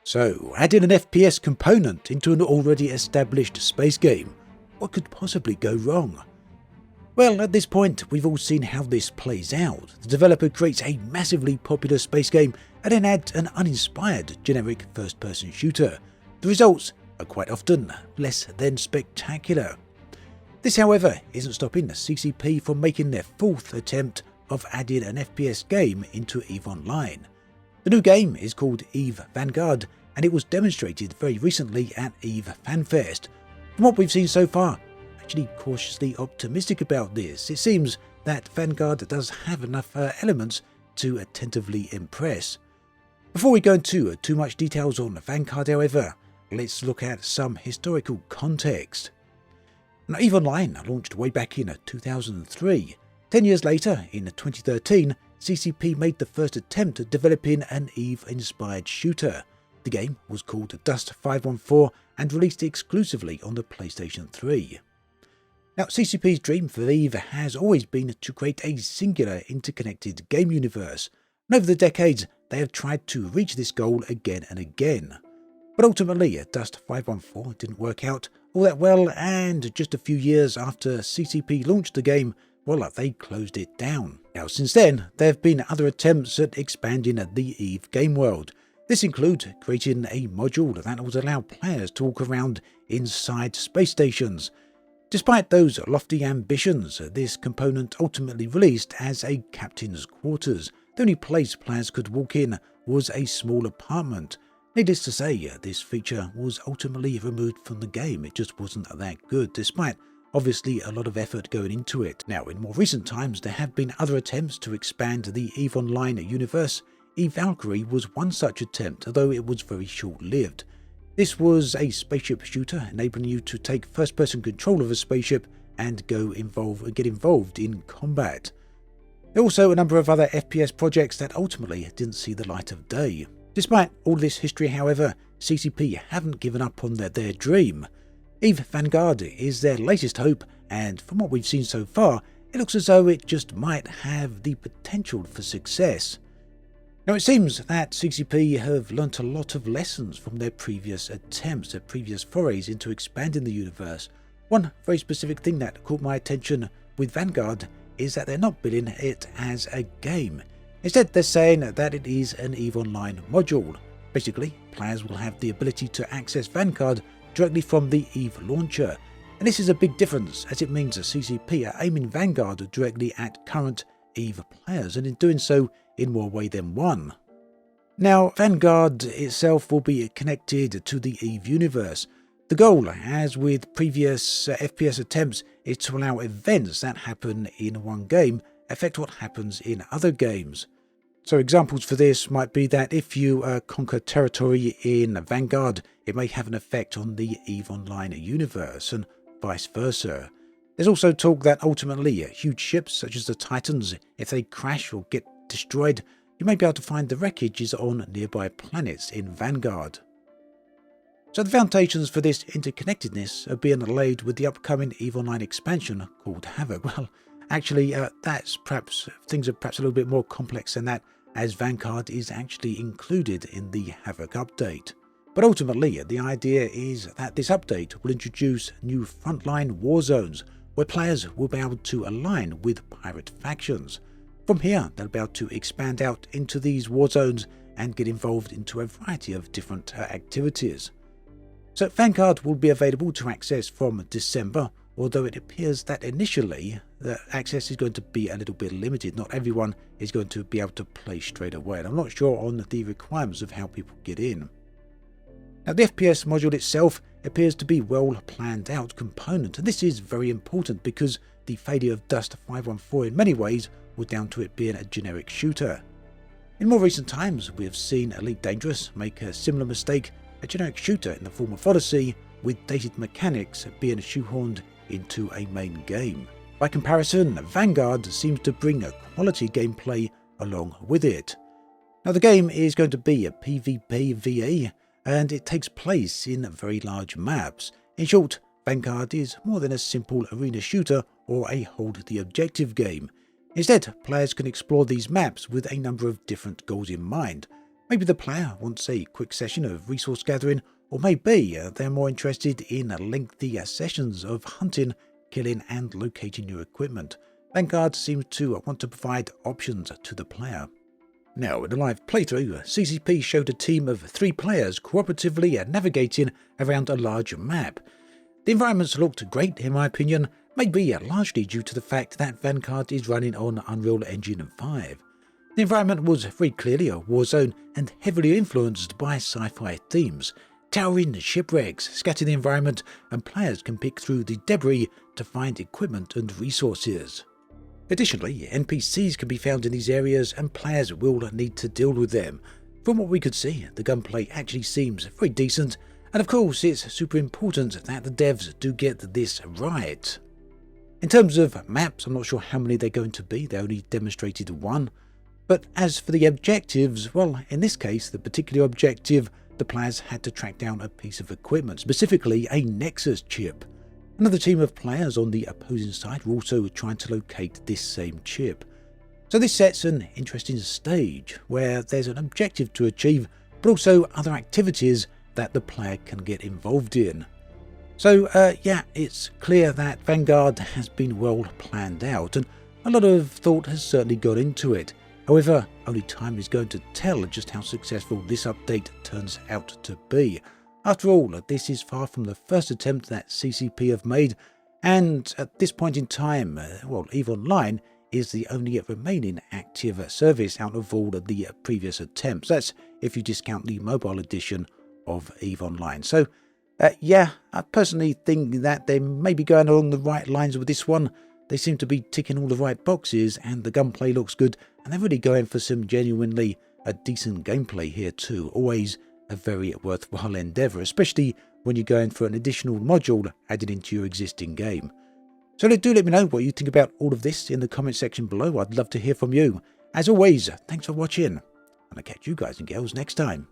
So, adding an FPS component into an already established space game, what could possibly go wrong? Well, at this point, we've all seen how this plays out. The developer creates a massively popular space game and then adds an uninspired, generic first-person shooter. The results are quite often less than spectacular. This, however, isn't stopping CCP from making their fourth attempt of adding an FPS game into EVE Online. The new game is called EVE Vanguard, and it was demonstrated very recently at EVE FanFest. From what we've seen so far, I'm actually cautiously optimistic about this. It seems that Vanguard does have enough elements to attentively impress. Before we go into too much details on Vanguard, however, let's look at some historical context. Now, EVE Online launched way back in 2003. 10 years later, in 2013, CCP made the first attempt at developing an EVE-inspired shooter. The game was called Dust 514 and released exclusively on the PlayStation 3. Now, CCP's dream for EVE has always been to create a singular interconnected game universe, and over the decades they have tried to reach this goal again and again. But ultimately, Dust 514 didn't work out all that well, and just a few years after CCP launched the game, well, they closed it down. Now, since then, there have been other attempts at expanding the EVE game world. This includes creating a module that would allow players to walk around inside space stations. Despite those lofty ambitions, this component ultimately released as a captain's quarters. The only place players could walk in was a small apartment. Needless to say, this feature was ultimately removed from the game. It just wasn't that good, despite obviously a lot of effort going into it. Now, in more recent times, there have been other attempts to expand the EVE Online universe. EVE Valkyrie was one such attempt, although it was very short-lived. This was a spaceship shooter, enabling you to take first-person control of a spaceship and get involved in combat. There are also a number of other FPS projects that ultimately didn't see the light of day. Despite all this history, however, CCP haven't given up on their dream. EVE Vanguard is their latest hope, and from what we've seen so far, it looks as though it just might have the potential for success. Now, it seems that CCP have learnt a lot of lessons from their previous attempts, their previous forays into expanding the universe. One very specific thing that caught my attention with Vanguard is that they're not billing it as a game. Instead, they're saying that it is an EVE Online module. Basically, players will have the ability to access Vanguard directly from the EVE launcher. And this is a big difference, as it means that CCP are aiming Vanguard directly at current EVE players, and in doing so in more way than one. Now, Vanguard itself will be connected to the EVE universe. The goal, as with previous FPS attempts, is to allow events that happen in one game affect what happens in other games. So examples for this might be that if you conquer territory in Vanguard, it may have an effect on the EVE Online universe, and vice versa. There's also talk that ultimately huge ships such as the Titans, if they crash or get destroyed, you may be able to find the wreckages on nearby planets in Vanguard. So the foundations for this interconnectedness are being laid with the upcoming EVE Online expansion called Havoc. Well, actually, things are perhaps a little bit more complex than that, as Vanguard is actually included in the Havoc update. But ultimately, the idea is that this update will introduce new frontline war zones where players will be able to align with pirate factions. From here, they'll be able to expand out into these war zones and get involved into a variety of different activities. So Vanguard will be available to access from December, although it appears that initially the access is going to be a little bit limited. Not everyone is going to be able to play straight away, and I'm not sure on the requirements of how people get in. Now, the FPS module itself appears to be well planned out component, and this is very important because the failure of Dust 514 in many ways was down to it being a generic shooter. In more recent times, we have seen Elite Dangerous make a similar mistake, a generic shooter in the form of Odyssey, with dated mechanics being shoehorned into a main game. By comparison, Vanguard seems to bring a quality gameplay along with it. Now, the game is going to be a PvPvE, and it takes place in very large maps. In short, Vanguard is more than a simple arena shooter or a hold the objective game. Instead, players can explore these maps with a number of different goals in mind. Maybe the player wants a quick session of resource gathering, or maybe they're more interested in lengthy sessions of hunting, killing and locating new equipment. Vanguard seems to want to provide options to the player. Now, in a live playthrough, CCP showed a team of 3 players cooperatively navigating around a large map. The environments looked great in my opinion, maybe largely due to the fact that Vanguard is running on Unreal Engine 5. The environment was very clearly a war zone and heavily influenced by sci-fi themes. Towering shipwrecks scatter the environment, and players can pick through the debris to find equipment and resources. Additionally, NPCs can be found in these areas and players will need to deal with them. From what we could see, the gunplay actually seems very decent, and of course it's super important that the devs do get this right. In terms of maps, I'm not sure how many they're going to be, they only demonstrated 1. But as for the objectives, well, in this case, the particular objective, the players had to track down a piece of equipment, specifically a Nexus chip. Another team of players on the opposing side were also trying to locate this same chip. So this sets an interesting stage where there's an objective to achieve, but also other activities that the player can get involved in. So yeah, it's clear that Vanguard has been well planned out, and a lot of thought has certainly gone into it. However, only time is going to tell just how successful this update turns out to be. After all, this is far from the first attempt that CCP have made, and at this point in time, well, EVE Online is the only remaining active service out of all of the previous attempts. That's if you discount the mobile edition of EVE Online. So, yeah, I personally think that they may be going along the right lines with this one. They seem to be ticking all the right boxes, and the gunplay looks good, and they're really going for some genuinely decent gameplay here too. Always a very worthwhile endeavour, especially when you're going for an additional module added into your existing game. So do let me know what you think about all of this in the comment section below. I'd love to hear from you. As always, thanks for watching, and I'll catch you guys and girls next time.